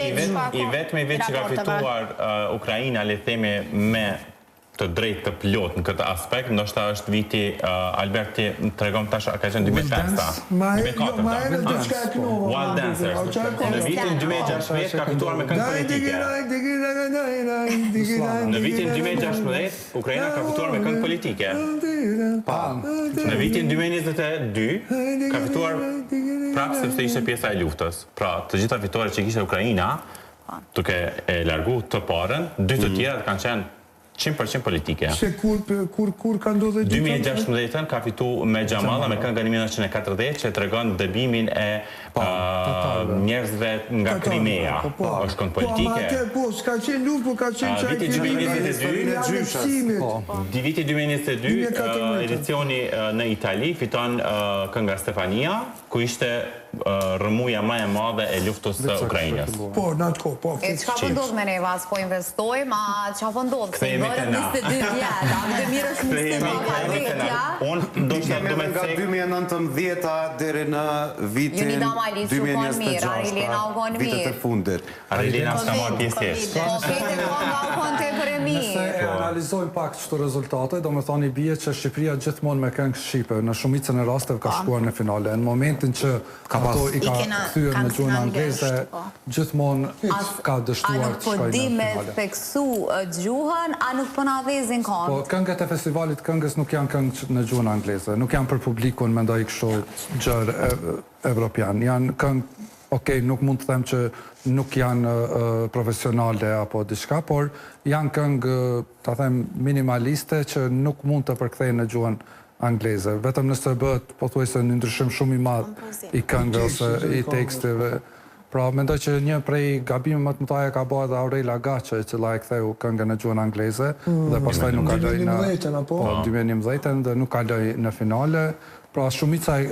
I vetmi vit që ka fituar Ukraina, le themi, me të drejtë të plot në këtë aspekt, ndoshta është viti Alberti tregon tash ka qenë 2005. Wild Dancers. Në vitin 2016 ka fituar me këngë politike. Në vitin 2016 Ukraina ka fituar me këngë politike. Në vitin 2022 ka fituar prapë sepse ishte pjesa e luftës. Pra, të gjitha fituaret që kishte Ukraina, duke e largu të parën, dy të tjerat kanë qenë 100% politike. Se kur ka ndodhe 2016 ka fitu me Gjamalla me këngën 1940 që tregon dëbimin e njerëzve nga Krimea. Është këngë politike. Po, s'ka qenë luft, po ka qenë që viti 2022 edicioni në Itali fiton kënga Stefania, ku ishte rëmuja më e madhe e luftës së Ukrainës. Po, në atë kohë, po. E çka po ndodh me neva, s'po investojmë, a çka po ndodh? Kthehemi te na. 22 vjet, a më mirë është 22 vjet. Unë do të them nga 2019 deri në vitin 2026, vitet e fundit. Arilina s'ka marrë pjesë. Nëse e analizojmë pak çto rezultate, do me thoni bie që Shqipëria gjithmonë me këngë shqipe, në shumicën e rasteve ka shkuar në finale. Në momentin që ato i ka kthyer në gjuhën angleze, gjithmonë ka dështuar të shkojnë në finale. A nuk po di me theksu gjuhën, a nuk po na vezin këngë? Po, këngët e festivalit këngës nuk janë këngë në gjuhën angleze, nuk janë për publikun, mendoj kështu gjërë evropian. Janë këngë, okej, nuk mund të them që nuk janë profesionale apo diçka, por janë këngë, ta them, minimaliste që nuk mund të përkthejnë në gjuhën angleze. Vetëm nëse bëhet, po thuajse, një ndryshim shumë i madh i këngëve ose i teksteve. Pra, mendoj që një prej gabime më të mëdha ka bërë edhe Aurela Gaçe, që la e ktheu këngën në gjuhën angleze dhe pastaj nuk kaloi në 2011 dhe nuk kaloi në finale. Pra, shumica e